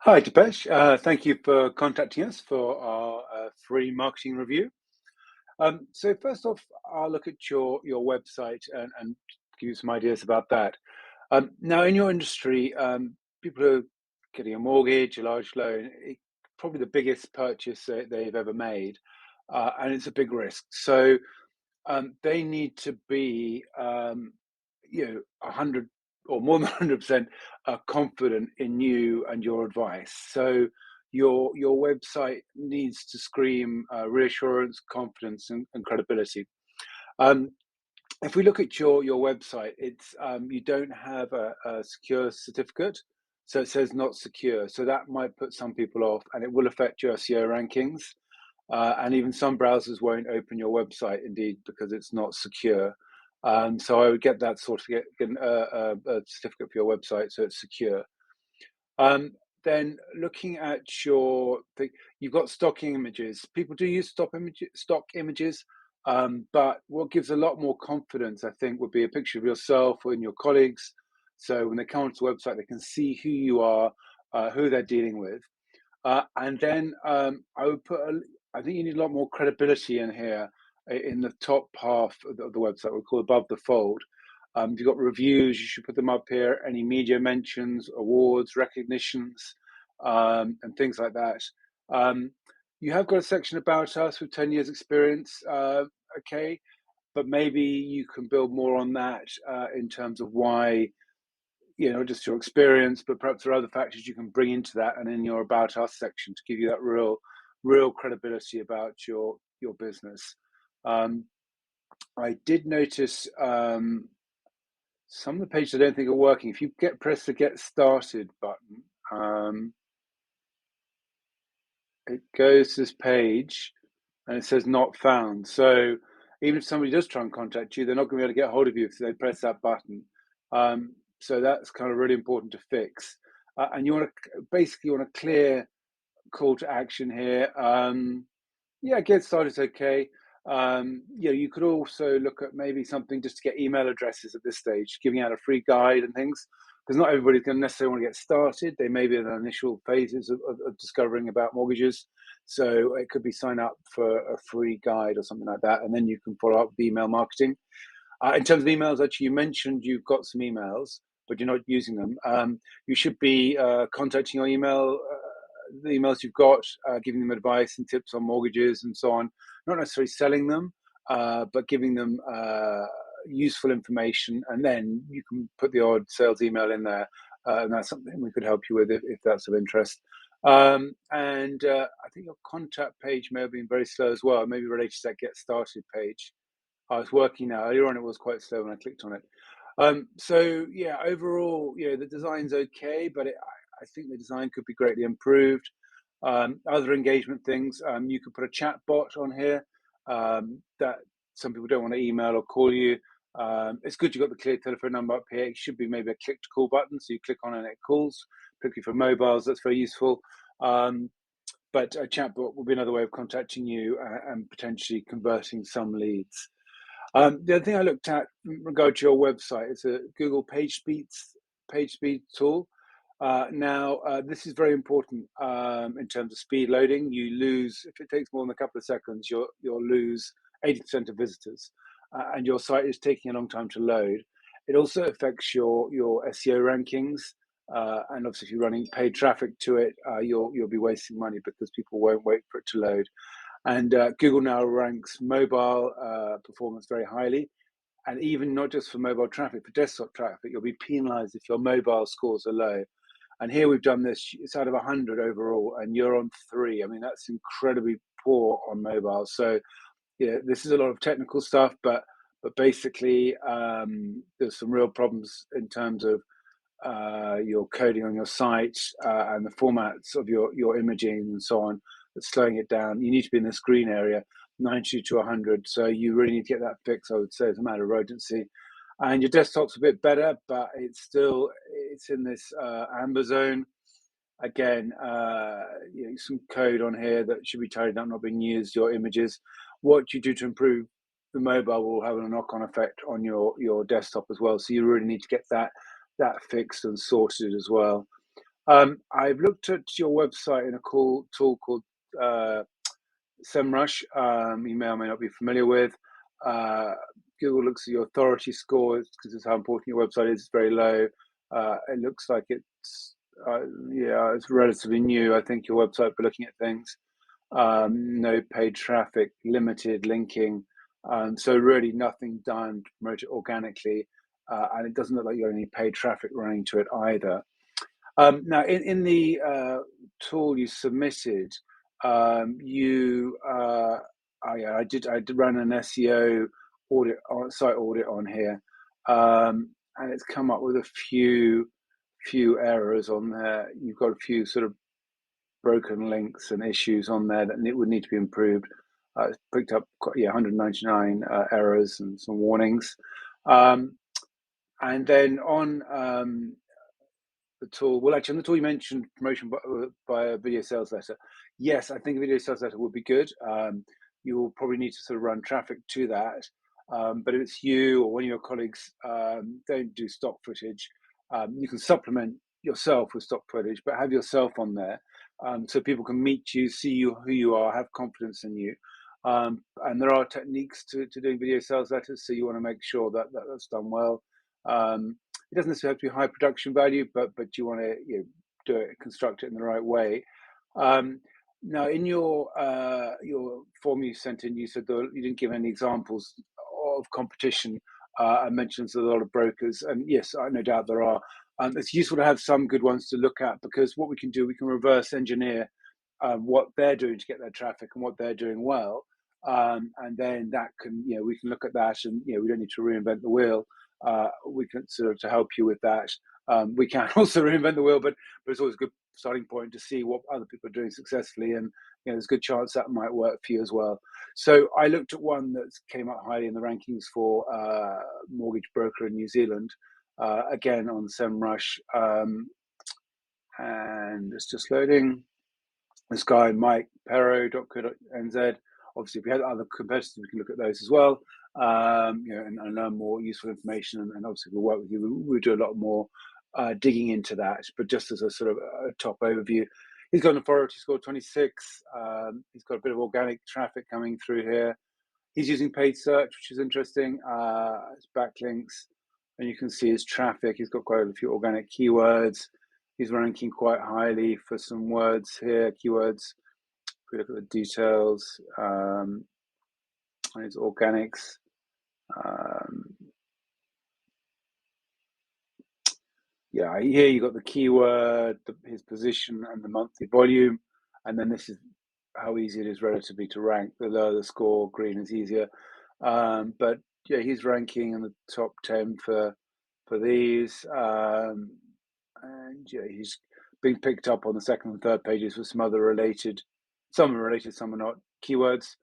Hi, Dipesh. Thank you for contacting us for our free marketing review. So first off, I'll look at your website and give you some ideas about that. Now, in your industry, people who are getting a mortgage, a large loan, probably the biggest purchase they've ever made, and it's a big risk. So they need to be, 100 or more than 100% confident in you and your advice. So your website needs to scream reassurance, confidence, and credibility. Um, if we look at your website, it's you don't have a secure certificate, so it says not secure. So that might put some people off, and it will affect your SEO rankings. And even some browsers won't open your website, indeed, because it's not secure. So I would get that sort of get a certificate for your website so it's secure. Um, then looking at you've got stocking images. People do use stock images, but what gives a lot more confidence, I think, would be a picture of yourself and your colleagues. So when they come onto the website, they can see who you are, who they're dealing with. And then I would I think you need a lot more credibility in here in the top half of the website, we call above the fold. If you've got reviews, you should put them up here. Any media mentions, awards, recognitions, and things like that. Um, you have got a section about us with 10 years experience, okay, but maybe you can build more on that in terms of why, just your experience, but perhaps there are other factors you can bring into that and in your about us section to give you that real credibility about your business. Um, I did notice some of the pages I don't think are working. If you press the get started button, it goes to this page and it says not found. So even if somebody does try and contact you, they're not going to be able to get hold of you if they press that button. So that's kind of really important to fix. And you want to basically want a clear call to action here. Yeah, get started is okay. You could also look at maybe something just to get email addresses at this stage, giving out a free guide and things, because not everybody's going to necessarily want to get started. They may be in the initial phases of discovering about mortgages. So it could be sign up for a free guide or something like that, and then you can follow up with email marketing. In terms of emails, actually, you mentioned you've got some emails, but you're not using them. You should be contacting your the emails you've got, giving them advice and tips on mortgages and so on. Not necessarily selling them, but giving them useful information, and then you can put the odd sales email in there, and that's something we could help you with if that's of interest. I think your contact page may have been very slow as well, maybe related to that get started page. It's working now. Earlier on, it was quite slow when I clicked on it. So yeah, overall, the design's okay, but I think the design could be greatly improved. Other engagement things, you could put a chat bot on here that some people don't want to email or call you. It's good you've got the clear telephone number up here. It should be maybe a click to call button, so you click on and it calls, particularly for mobiles. That's very useful. But a chatbot will be another way of contacting you and potentially converting some leads. The other thing I looked at in regard to your website is a Google PageSpeed tool. This is very important in terms of speed loading. You lose, if it takes more than a couple of seconds, you'll lose 80% of visitors, and your site is taking a long time to load. It also affects your SEO rankings, and obviously if you're running paid traffic to it, you'll be wasting money because people won't wait for it to load. And Google now ranks mobile performance very highly. And even not just for mobile traffic, for desktop traffic, you'll be penalized if your mobile scores are low. And here we've done this, it's out of 100 overall, and you're on 3. I mean, that's incredibly poor on mobile. So, this is a lot of technical stuff, but basically, there's some real problems in terms of your coding on your site and the formats of your imaging and so on, that's slowing it down. You need to be in the screen area, 90 to 100. So you really need to get that fixed, I would say, as a matter of urgency. And your desktop's a bit better, but it's in this amber zone. Again, some code on here that should be tidied up, not being used, your images. What you do to improve the mobile will have a knock-on effect on your desktop as well. So you really need to get that fixed and sorted as well. I've looked at your website in a tool called uh, SEMrush. You may or may not be familiar with. Uh, Google looks at your authority score because it's how important your website is. It's very low. It looks like yeah, it's relatively new. I think your website for looking at things. No paid traffic, limited linking. So really nothing done to promote it organically. And it doesn't look like you have any paid traffic running to it either. Now, in the tool you submitted, I did run an SEO audit, site audit on here, and it's come up with a few errors on there. You've got a few sort of broken links and issues on there that would need to be improved. It's picked up 199 errors and some warnings. Um, and then on the tool, well, actually, on the tool you mentioned, promotion by a video sales letter. Yes, I think a video sales letter would be good. You will probably need to sort of run traffic to that. But if it's you or one of your colleagues, don't do stock footage. You can supplement yourself with stock footage, but have yourself on there so people can meet you, see you, who you are, have confidence in you. And there are techniques to doing video sales letters, so you want to make sure that's done well. It doesn't necessarily have to be high production value, but you want to do it, construct it in the right way. Um, Now, in your form you sent in, you said that you didn't give any examples of competition. I mentioned there's a lot of brokers, and yes, I no doubt there are. It's useful to have some good ones to look at because what we can do, we can reverse engineer what they're doing to get their traffic and what they're doing well, and then that can, we can look at that, and we don't need to reinvent the wheel. We can sort of to help you with that. We can also reinvent the wheel, but it's always a good starting point to see what other people are doing successfully, and there's a good chance that might work for you as well. So I looked at one that came up highly in the rankings for mortgage broker in New Zealand, again on SEMrush, and it's just loading. This guy, Mike Pero.co.nz. Obviously, if we had other competitors, we can look at those as well, and learn more useful information. And obviously, we'll work with you. We'll do a lot more digging into that. But just as a sort of a top overview, he's got an authority score 26. He's got a bit of organic traffic coming through here. He's using paid search, which is interesting. It's backlinks, and you can see his traffic. He's got quite a few organic keywords. He's ranking quite highly for some words here, keywords. If we look at the details, and his organics. Yeah, here you got the keyword, his position, and the monthly volume, and then this is how easy it is relatively to rank. The lower the score, green is easier. But yeah, he's ranking in the top 10 for these, and yeah, he's being picked up on the second and third pages with some other related, some are related, some are not keywords.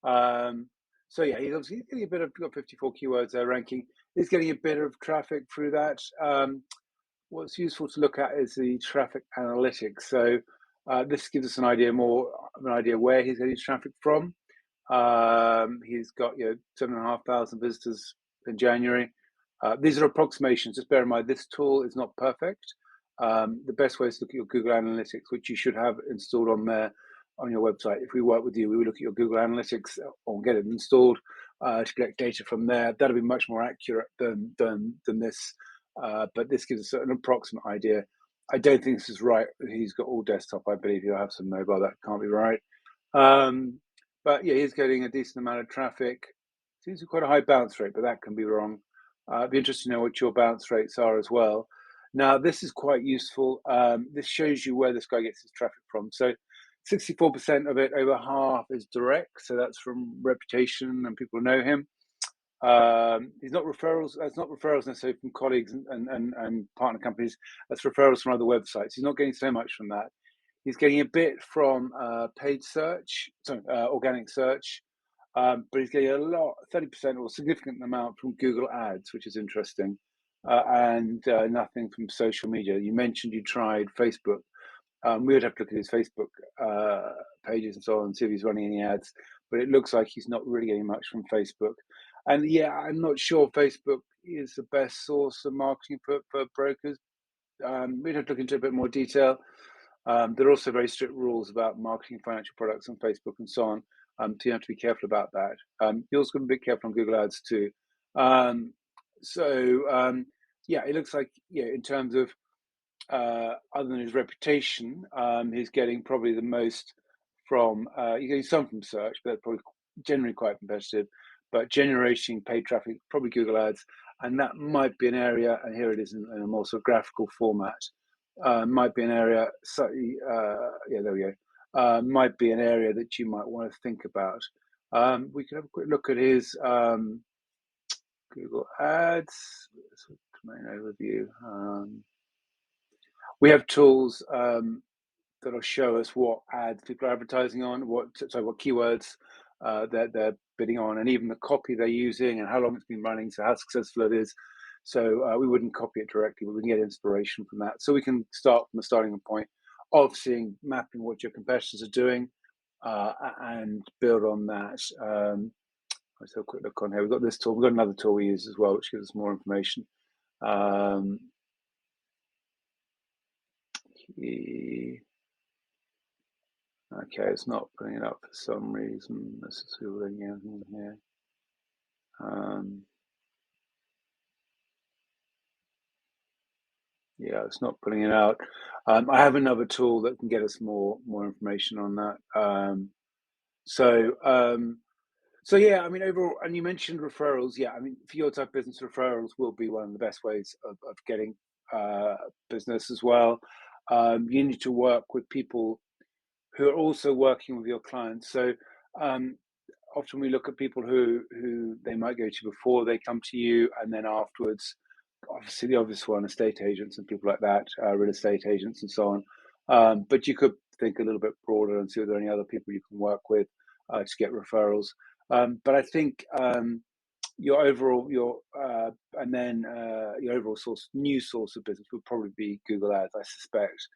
So yeah, he's obviously getting a bit of, got 54 keywords there ranking. He's getting a bit of traffic through that. What's useful to look at is the traffic analytics. So this gives us an idea, more of an idea where he's getting his traffic from. He's got 7,500 visitors in January. These are approximations. Just bear in mind this tool is not perfect. The best way is to look at your Google Analytics, which you should have installed on there on your website. If we work with you, we will look at your Google Analytics or get it installed to collect data from there. That'll be much more accurate than this. But this gives us an approximate idea. I don't think this is right. He's got all desktop. I believe he'll have some mobile. That can't be right. But yeah, he's getting a decent amount of traffic. Seems to be quite a high bounce rate, but that can be wrong. It'd be interesting to know what your bounce rates are as well. Now, this is quite useful. This shows you where this guy gets his traffic from. So 64% of it, over half, is direct. So that's from reputation and people know him. He's not referrals. That's not referrals necessarily from colleagues and partner companies. That's referrals from other websites. He's not getting so much from that. He's getting a bit from paid search, sorry, organic search, but he's getting a lot, 30% or significant amount from Google Ads, which is interesting, and nothing from social media. You mentioned you tried Facebook. We would have to look at his Facebook pages and so on and see if he's running any ads, but it looks like he's not really getting much from Facebook. And yeah, I'm not sure Facebook is the best source of marketing for brokers. we'd have to look into a bit more detail. There are also very strict rules about marketing financial products on Facebook and so on. So you have to be careful about that. You also got to be careful on Google Ads too. Um, so yeah, it looks like, yeah, in terms of other than his reputation, he's getting probably the most from, you're getting some from search, but they're probably generally quite competitive. But generating paid traffic, probably Google Ads, and that might be an area. And here it is in a more sort of graphical format. Might be an area. Slightly, yeah, there we go. Might be an area that you might want to think about. We can have a quick look at his Google Ads. Main overview. We have tools that'll show us what ads people are advertising on, what keywords they're bidding on, and even the copy they're using and how long it's been running, so how successful it is. So we wouldn't copy it directly, but we can get inspiration from that. So we can start from a starting point of mapping what your competitors are doing, and build on that. Let's have a quick look on here. We've got this tool. We've got another tool we use as well, which gives us more information. Okay, it's not putting it up for some reason. Let's see what again here. Yeah, it's not putting it out. I have another tool that can get us more information on that. So so yeah, I mean overall, and you mentioned referrals. Yeah, I mean for your type of business, referrals will be one of the best ways of getting business as well. You need to work with people who are also working with your clients. So um, often we look at people who they might go to before they come to you, and then afterwards, obviously the obvious one, estate agents and people like that, real estate agents and so on. But you could think a little bit broader and see if there are any other people you can work with to get referrals. But I think your overall your and then your overall new source of business would probably be Google Ads, I suspect.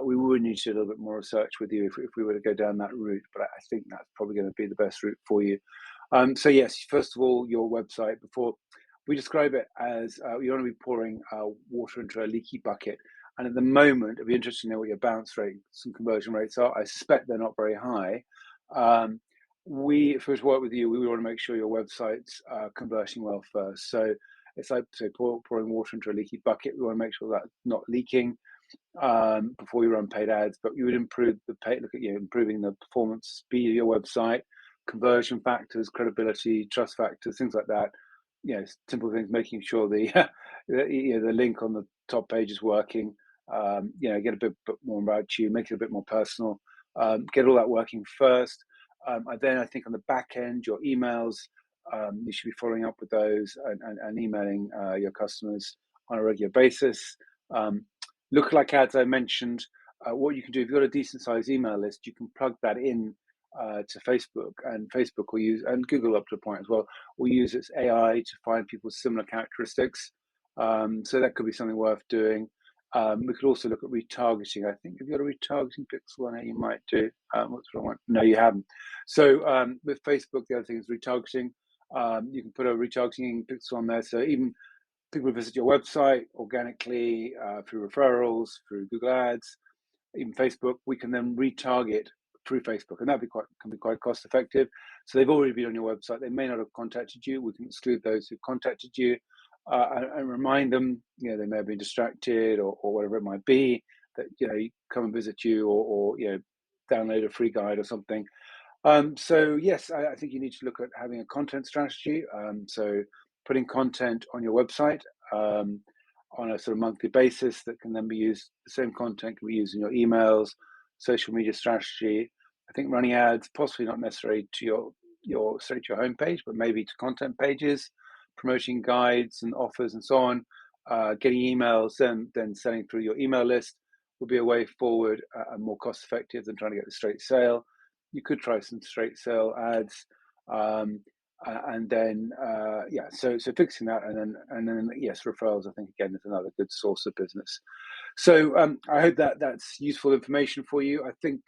We would need to do a little bit more research with you if we were to go down that route, but I think that's probably going to be the best route for you. So yes, first of all, your website. Before we describe it as you want to be pouring water into a leaky bucket, and at the moment, it'd be interesting to know what your bounce rate, some conversion rates are. I suspect they're not very high. Um, if we were to work with you, we want to make sure your website's converting well first. So it's like say pouring water into a leaky bucket. We want to make sure that's not leaking before you run paid ads. But you would improve the look at improving the performance, speed of your website, conversion factors, credibility, trust factors, things like that. Simple things, making sure the link on the top page is working. Get a bit more about you, make it a bit more personal. Get all that working first. Then I think on the back end, your emails, you should be following up with those and emailing your customers on a regular basis. Lookalike ads, I mentioned. What you can do if you've got a decent sized email list, you can plug that in to Facebook, and Facebook will use, and Google up to a point as well, will use its AI to find people with similar characteristics. So that could be something worth doing. We could also look at retargeting. I think if you've got a retargeting pixel on it, you might do. What's what I want? No, you haven't. So with Facebook, the other thing is retargeting. You can put a retargeting pixel on there. So even people who visit your website organically through referrals, through Google Ads, even Facebook, we can then retarget through Facebook, and that can be quite cost effective. So they've already been on your website. They may not have contacted you. We can exclude those who contacted you and remind them. They may have been distracted or whatever it might be. That come and visit you or download a free guide or something. So yes, I think you need to look at having a content strategy. So putting content on your website on a sort of monthly basis that can then be used. The same content can be used in your emails, social media strategy. I think running ads, possibly not necessarily to your straight to your homepage, but maybe to content pages, promoting guides and offers and so on. Getting emails, then selling through your email list would be a way forward and more cost effective than trying to get the straight sale. You could try some straight sale ads, and then so fixing that, and then yes, referrals. I think again is another good source of business. So I hope that's useful information for you. I think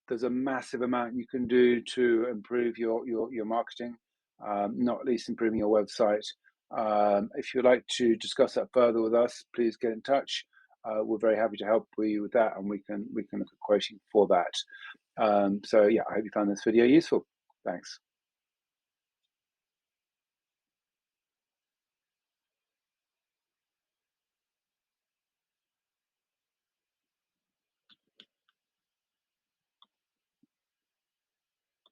there's a massive amount you can do to improve your marketing, not least improving your website. If you'd like to discuss that further with us, please get in touch. We're very happy to help you with that, and we can look at quoting for that. So yeah, I hope you found this video useful. Thanks.